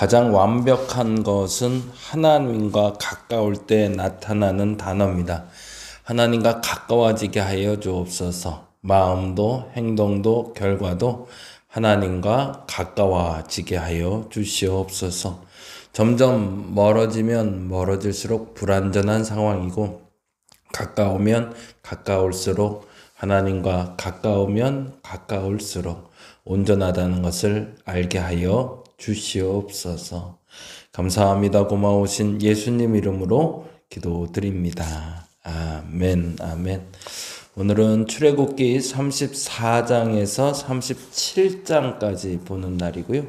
가장 완벽한 것은 하나님과 가까울 때 나타나는 단어입니다. 하나님과 가까워지게 하여 주옵소서. 마음도 행동도 결과도 하나님과 가까워지게 하여 주시옵소서. 점점 멀어지면 멀어질수록 불완전한 상황이고, 가까우면 가까울수록, 하나님과 가까우면 가까울수록 온전하다는 것을 알게 하여 주시옵소서. 감사합니다. 고마우신 예수님 이름으로 기도드립니다. 아멘, 아멘. 오늘은 출애굽기 34장에서 37장까지 보는 날이고요.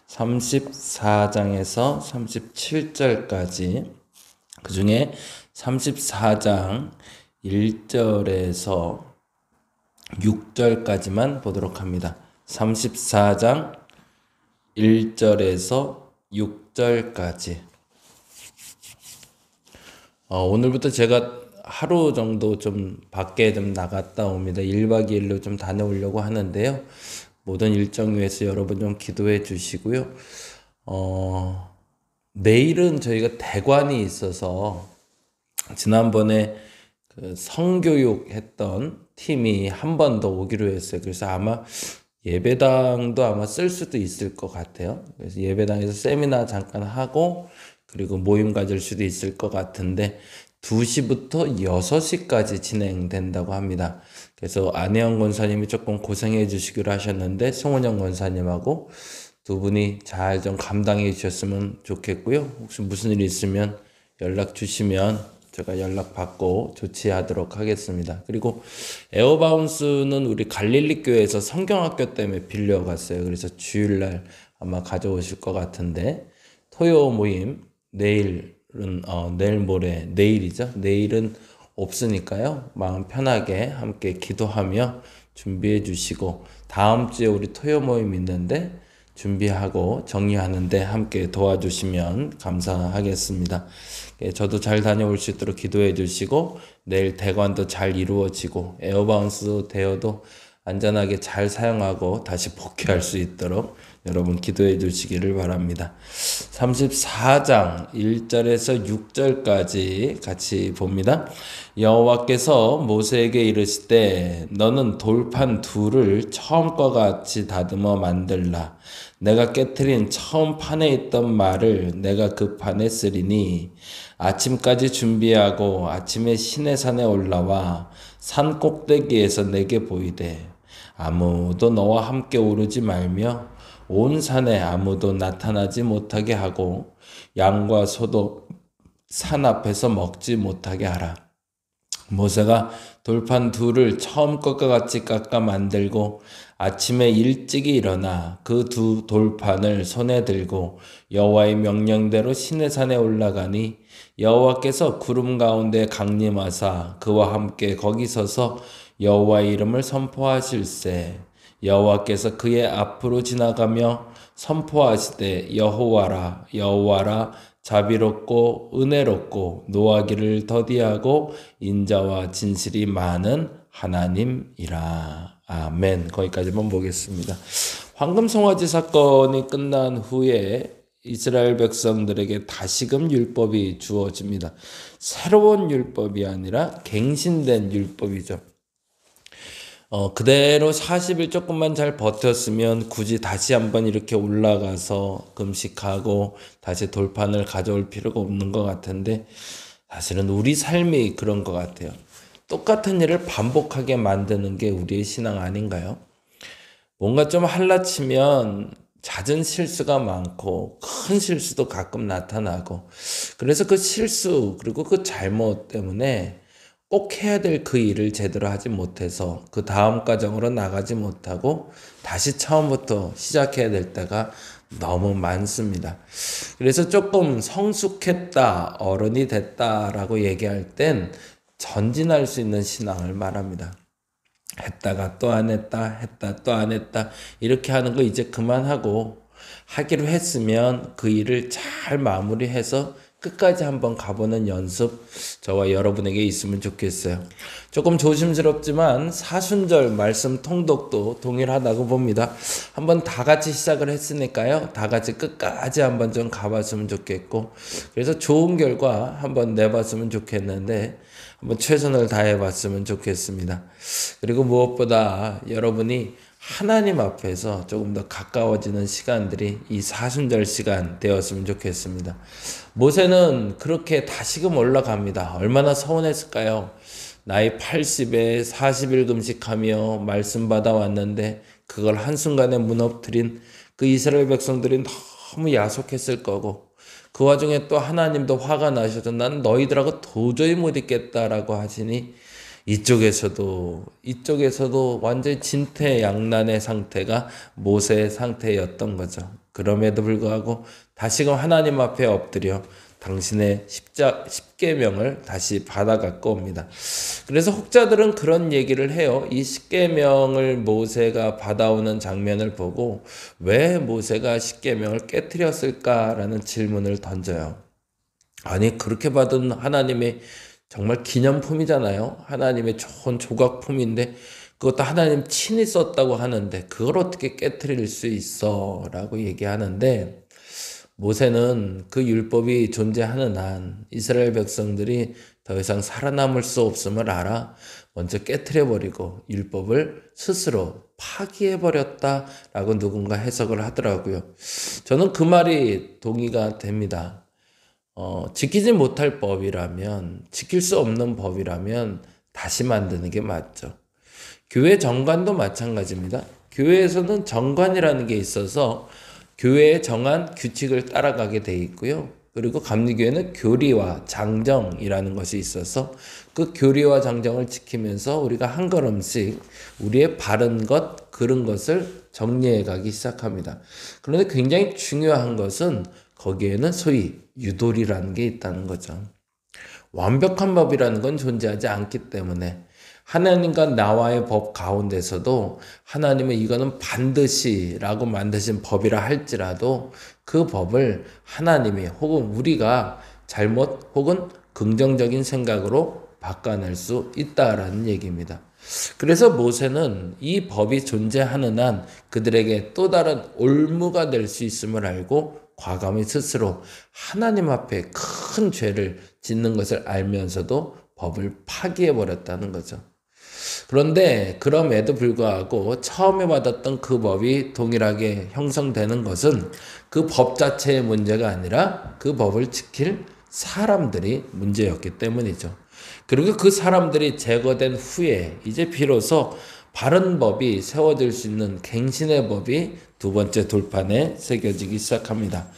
34장에서 37절까지, 그 중에 34장 1절에서 6절까지만 보도록 합니다. 34장 1절에서 6절까지. 오늘부터 제가 하루 정도 좀 밖에 좀 나갔다 옵니다. 1박 2일로 좀 다녀오려고 하는데요. 모든 일정 위해서 여러분 좀 기도해 주시고요. 내일은 저희가 대관이 있어서 지난번에 그 성교육 했던 팀이 한 번 더 오기로 했어요. 그래서 아마 예배당도 아마 쓸 수도 있을 것 같아요. 그래서 예배당에서 세미나 잠깐 하고, 그리고 모임 가질 수도 있을 것 같은데 2시부터 6시까지 진행된다고 합니다. 그래서 안혜영 권사님이 조금 고생해 주시기로 하셨는데 송은영 권사님하고 두 분이 잘 좀 감당해 주셨으면 좋겠고요. 혹시 무슨 일 있으면 연락 주시면 제가 연락받고 조치하도록 하겠습니다. 그리고 에어바운스는 우리 갈릴리 교회에서 성경학교 때문에 빌려갔어요. 그래서 주일날 아마 가져오실 것 같은데, 토요 모임 내일은 내일 모레, 내일이죠. 내일은 없으니까요. 마음 편하게 함께 기도하며 준비해 주시고, 다음 주에 우리 토요 모임 있는데 준비하고 정리하는데 함께 도와주시면 감사하겠습니다. 저도 잘 다녀올 수 있도록 기도해 주시고, 내일 대관도 잘 이루어지고 에어바운스 대여도 안전하게 잘 사용하고 다시 복귀할 수 있도록 여러분 기도해 주시기를 바랍니다. 34장 1절에서 6절까지 같이 봅니다. 여호와께서 모세에게 이르시되 너는 돌판 둘을 처음과 같이 다듬어 만들라. 내가 깨트린 처음 판에 있던 말을 내가 그 판에 쓰리니 아침까지 준비하고 아침에 시내산에 올라와 산 꼭대기에서 내게 보이되 아무도 너와 함께 오르지 말며 온 산에 아무도 나타나지 못하게 하고 양과 소도 산 앞에서 먹지 못하게 하라. 모세가 돌판 둘을 처음 것과 같이 깎아 만들고 아침에 일찍이 일어나 그 두 돌판을 손에 들고 여호와의 명령대로 시내산에 올라가니 여호와께서 구름 가운데 강림하사 그와 함께 거기 서서 여호와의 이름을 선포하실세. 여호와께서 그의 앞으로 지나가며 선포하시되 여호와라 여호와라 자비롭고 은혜롭고 노하기를 더디하고 인자와 진실이 많은 하나님이라. 아멘. 거기까지만 보겠습니다. 황금송아지 사건이 끝난 후에 이스라엘 백성들에게 다시금 율법이 주어집니다. 새로운 율법이 아니라 갱신된 율법이죠. 그대로 40일 조금만 잘 버텼으면 굳이 다시 한번 이렇게 올라가서 금식하고 다시 돌판을 가져올 필요가 없는 것 같은데, 사실은 우리 삶이 그런 것 같아요. 똑같은 일을 반복하게 만드는 게 우리의 신앙 아닌가요? 뭔가 좀 할라치면 잦은 실수가 많고 큰 실수도 가끔 나타나고, 그래서 그 실수 그리고 그 잘못 때문에 꼭 해야 될 그 일을 제대로 하지 못해서 그 다음 과정으로 나가지 못하고 다시 처음부터 시작해야 될 때가 너무 많습니다. 그래서 조금 성숙했다, 어른이 됐다라고 얘기할 땐 전진할 수 있는 신앙을 말합니다. 했다가 또 안 했다, 했다 또 안 했다, 이렇게 하는 거 이제 그만하고, 하기로 했으면 그 일을 잘 마무리해서 끝까지 한번 가보는 연습 저와 여러분에게 있으면 좋겠어요. 조금 조심스럽지만 사순절 말씀 통독도 동일하다고 봅니다. 한번 다 같이 시작을 했으니까요. 다 같이 끝까지 한번 좀 가봤으면 좋겠고, 그래서 좋은 결과 한번 내봤으면 좋겠는데 한번 최선을 다해봤으면 좋겠습니다. 그리고 무엇보다 여러분이 하나님 앞에서 조금 더 가까워지는 시간들이 이 사순절 시간 되었으면 좋겠습니다. 모세는 그렇게 다시금 올라갑니다. 얼마나 서운했을까요? 나이 80에 40일 금식하며 말씀 받아왔는데 그걸 한순간에 무너뜨린 그 이스라엘 백성들이 너무 야속했을 거고, 그 와중에 또 하나님도 화가 나셔서 난 너희들하고 도저히 못 있겠다라고 하시니 이쪽에서도 완전히 진퇴양난의 상태가 모세의 상태였던 거죠. 그럼에도 불구하고 다시금 하나님 앞에 엎드려 당신의 십계명을 다시 받아 갖고 옵니다. 그래서 혹자들은 그런 얘기를 해요. 이 십계명을 모세가 받아오는 장면을 보고 왜 모세가 십계명을 깨트렸을까라는 질문을 던져요. 아니, 그렇게 받은 하나님의 정말 기념품이잖아요. 하나님의 좋은 조각품인데 그것도 하나님 친히 썼다고 하는데 그걸 어떻게 깨트릴 수 있어? 라고 얘기하는데, 모세는 그 율법이 존재하는 한 이스라엘 백성들이 더 이상 살아남을 수 없음을 알아 먼저 깨트려버리고 율법을 스스로 파기해버렸다라고 누군가 해석을 하더라고요. 저는 그 말이 동의가 됩니다. 지키지 못할 법이라면, 지킬 수 없는 법이라면 다시 만드는 게 맞죠. 교회 정관도 마찬가지입니다. 교회에서는 정관이라는 게 있어서 교회에 정한 규칙을 따라가게 돼 있고요. 그리고 감리교회는 교리와 장정이라는 것이 있어서 그 교리와 장정을 지키면서 우리가 한 걸음씩 우리의 바른 것, 그른 것을 정리해 가기 시작합니다. 그런데 굉장히 중요한 것은 거기에는 소위 유도리라는 게 있다는 거죠. 완벽한 법이라는 건 존재하지 않기 때문에 하나님과 나와의 법 가운데서도 하나님은 이거는 반드시 라고 만드신 법이라 할지라도 그 법을 하나님이 혹은 우리가 잘못 혹은 긍정적인 생각으로 바꿔낼 수 있다라는 얘기입니다. 그래서 모세는 이 법이 존재하는 한 그들에게 또 다른 올무가 될 수 있음을 알고 과감히 스스로 하나님 앞에 큰 죄를 짓는 것을 알면서도 법을 파기해버렸다는 거죠. 그런데 그럼에도 불구하고 처음에 받았던 그 법이 동일하게 형성되는 것은 그 법 자체의 문제가 아니라 그 법을 지킬 사람들이 문제였기 때문이죠. 그리고 그 사람들이 제거된 후에 이제 비로소 바른 법이 세워질 수 있는 갱신의 법이 두 번째 돌판에 새겨지기 시작합니다.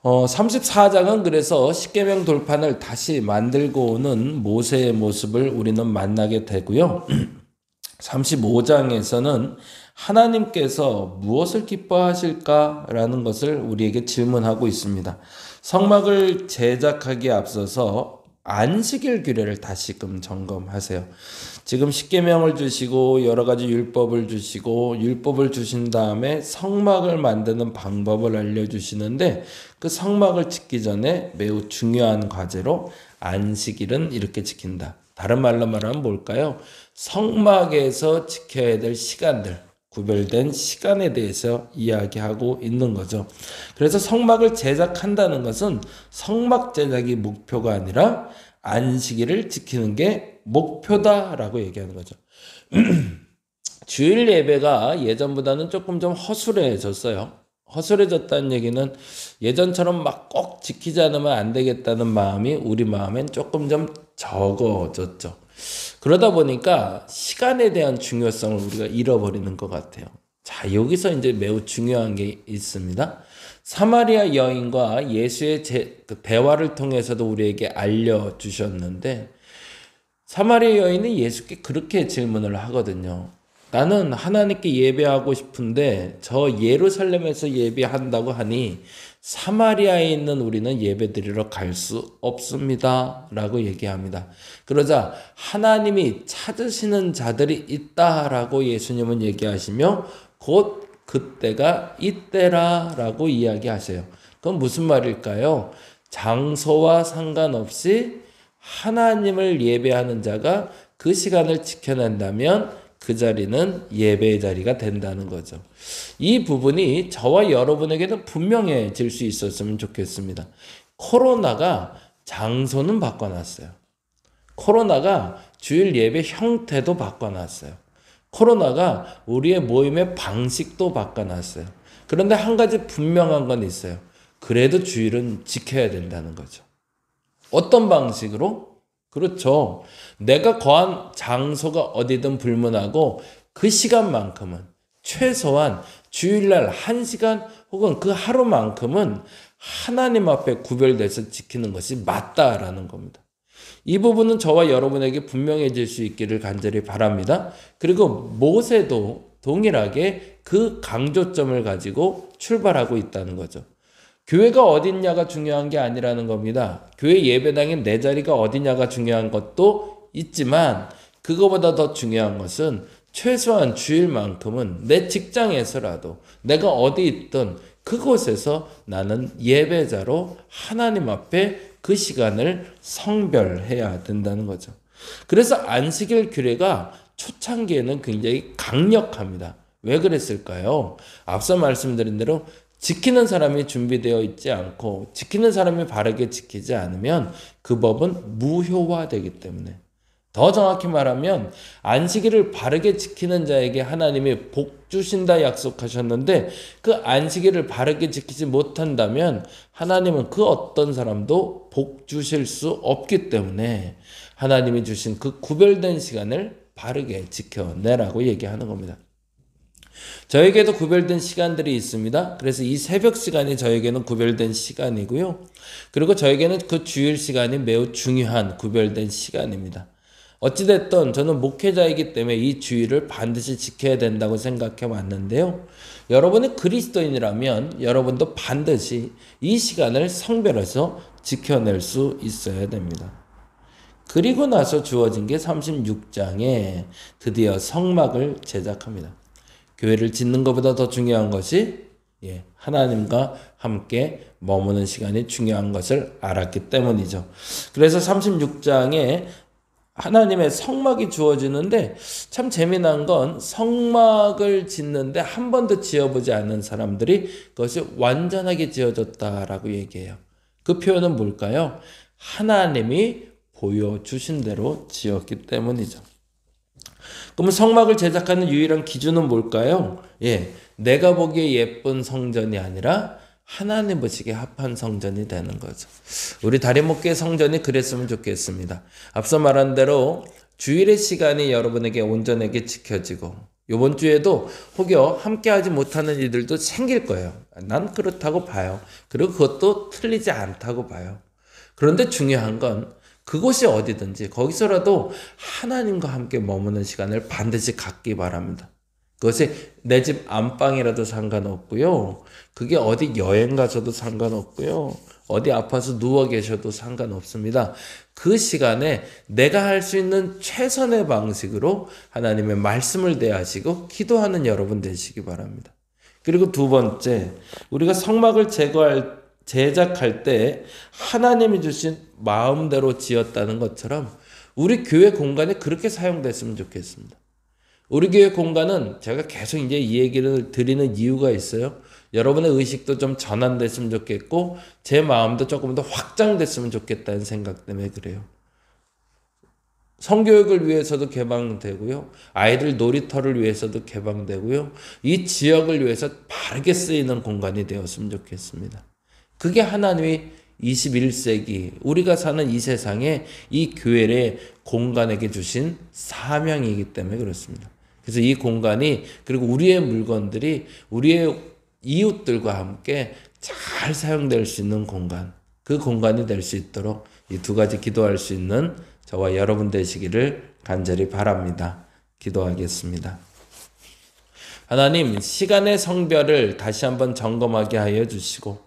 34장은 그래서 십계명 돌판을 다시 만들고 오는 모세의 모습을 우리는 만나게 되고요. 35장에서는 하나님께서 무엇을 기뻐하실까라는 것을 우리에게 질문하고 있습니다. 성막을 제작하기에 앞서서 안식일 규례를 다시금 점검하세요. 지금 십계명을 주시고 여러 가지 율법을 주시고 율법을 주신 다음에 성막을 만드는 방법을 알려주시는데, 그 성막을 짓기 전에 매우 중요한 과제로 안식일은 이렇게 지킨다. 다른 말로 말하면 뭘까요? 성막에서 지켜야 될 시간들, 구별된 시간에 대해서 이야기하고 있는 거죠. 그래서 성막을 제작한다는 것은 성막 제작이 목표가 아니라 안식일을 지키는 게 목표다라고 얘기하는 거죠. 주일 예배가 예전보다는 조금 좀 허술해졌어요. 허술해졌다는 얘기는 예전처럼 막 꼭 지키지 않으면 안 되겠다는 마음이 우리 마음엔 조금 좀 적어졌죠. 그러다 보니까 시간에 대한 중요성을 우리가 잃어버리는 것 같아요. 자, 여기서 이제 매우 중요한 게 있습니다. 사마리아 여인과 예수의 대화를 통해서도 우리에게 알려주셨는데, 사마리아 여인은 예수께 그렇게 질문을 하거든요. 나는 하나님께 예배하고 싶은데 저 예루살렘에서 예배한다고 하니 사마리아에 있는 우리는 예배드리러 갈 수 없습니다 라고 얘기합니다. 그러자 하나님이 찾으시는 자들이 있다라고 예수님은 얘기하시며 곧 그때가 이때라 라고 이야기하세요. 그건 무슨 말일까요? 장소와 상관없이 하나님을 예배하는 자가 그 시간을 지켜낸다면 그 자리는 예배의 자리가 된다는 거죠. 이 부분이 저와 여러분에게는 분명해질 수 있었으면 좋겠습니다. 코로나가 장소는 바꿔놨어요. 코로나가 주일 예배 형태도 바꿔놨어요. 코로나가 우리의 모임의 방식도 바꿔놨어요. 그런데 한 가지 분명한 건 있어요. 그래도 주일은 지켜야 된다는 거죠. 어떤 방식으로? 그렇죠. 내가 거한 장소가 어디든 불문하고 그 시간만큼은 최소한 주일날 1시간 혹은 그 하루만큼은 하나님 앞에 구별돼서 지키는 것이 맞다라는 겁니다. 이 부분은 저와 여러분에게 분명해질 수 있기를 간절히 바랍니다. 그리고 모세도 동일하게 그 강조점을 가지고 출발하고 있다는 거죠. 교회가 어딨냐가 중요한 게 아니라는 겁니다. 교회 예배당에 내 자리가 어디냐가 중요한 것도 있지만 그거보다 더 중요한 것은 최소한 주일만큼은 내 직장에서라도 내가 어디 있든 그곳에서 나는 예배자로 하나님 앞에 그 시간을 성별해야 된다는 거죠. 그래서 안식일 규례가 초창기에는 굉장히 강력합니다. 왜 그랬을까요? 앞서 말씀드린 대로 지키는 사람이 준비되어 있지 않고 지키는 사람이 바르게 지키지 않으면 그 법은 무효화되기 때문에, 더 정확히 말하면 안식일을 바르게 지키는 자에게 하나님이 복 주신다 약속하셨는데 그 안식일을 바르게 지키지 못한다면 하나님은 그 어떤 사람도 복 주실 수 없기 때문에 하나님이 주신 그 구별된 시간을 바르게 지켜내라고 얘기하는 겁니다. 저에게도 구별된 시간들이 있습니다. 그래서 이 새벽 시간이 저에게는 구별된 시간이고요. 그리고 저에게는 그 주일 시간이 매우 중요한 구별된 시간입니다. 어찌됐든 저는 목회자이기 때문에 이 주일을 반드시 지켜야 된다고 생각해 왔는데요. 여러분이 그리스도인이라면 여러분도 반드시 이 시간을 성별해서 지켜낼 수 있어야 됩니다. 그리고 나서 주어진 게 36장에 드디어 성막을 제작합니다. 교회를 짓는 것보다 더 중요한 것이 하나님과 함께 머무는 시간이 중요한 것을 알았기 때문이죠. 그래서 36장에 하나님의 성막이 주어지는데 참 재미난 건 성막을 짓는데 한 번도 지어보지 않은 사람들이 그것이 완전하게 지어졌다라고 얘기해요. 그 표현은 뭘까요? 하나님이 보여주신 대로 지었기 때문이죠. 그러면 성막을 제작하는 유일한 기준은 뭘까요? 내가 보기에 예쁜 성전이 아니라 하나님 보시기에 합한 성전이 되는 거죠. 우리 다림목교회 성전이 그랬으면 좋겠습니다. 앞서 말한 대로 주일의 시간이 여러분에게 온전하게 지켜지고 이번 주에도 혹여 함께하지 못하는 이들도 생길 거예요. 난 그렇다고 봐요. 그리고 그것도 틀리지 않다고 봐요. 그런데 중요한 건 그곳이 어디든지 거기서라도 하나님과 함께 머무는 시간을 반드시 갖기 바랍니다. 그것이 내 집 안방이라도 상관없고요. 그게 어디 여행 가서도 상관없고요. 어디 아파서 누워 계셔도 상관없습니다. 그 시간에 내가 할 수 있는 최선의 방식으로 하나님의 말씀을 대하시고 기도하는 여러분 되시기 바랍니다. 그리고 두 번째, 우리가 성막을 제작할 때 하나님이 주신 마음대로 지었다는 것처럼 우리 교회 공간이 그렇게 사용됐으면 좋겠습니다. 우리 교회 공간은 제가 계속 이제 이 얘기를 드리는 이유가 있어요. 여러분의 의식도 좀 전환됐으면 좋겠고 제 마음도 조금 더 확장됐으면 좋겠다는 생각 때문에 그래요. 성교육을 위해서도 개방되고요. 아이들 놀이터를 위해서도 개방되고요. 이 지역을 위해서 바르게 쓰이는 공간이 되었으면 좋겠습니다. 그게 하나님이 21세기 우리가 사는 이 세상에 이 교회의 공간에게 주신 사명이기 때문에 그렇습니다. 그래서 이 공간이 그리고 우리의 물건들이 우리의 이웃들과 함께 잘 사용될 수 있는 공간, 그 공간이 될 수 있도록 이 두 가지 기도할 수 있는 저와 여러분 되시기를 간절히 바랍니다. 기도하겠습니다. 하나님, 시간의 성별을 다시 한번 점검하게 하여 주시고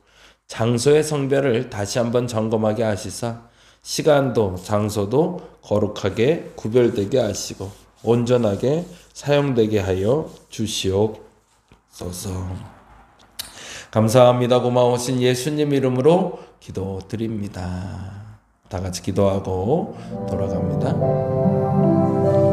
장소의 성별을 다시 한번 점검하게 하시사 시간도 장소도 거룩하게 구별되게 하시고 온전하게 사용되게 하여 주시옵소서. 감사합니다. 고마우신 예수님 이름으로 기도드립니다. 다 같이 기도하고 돌아갑니다.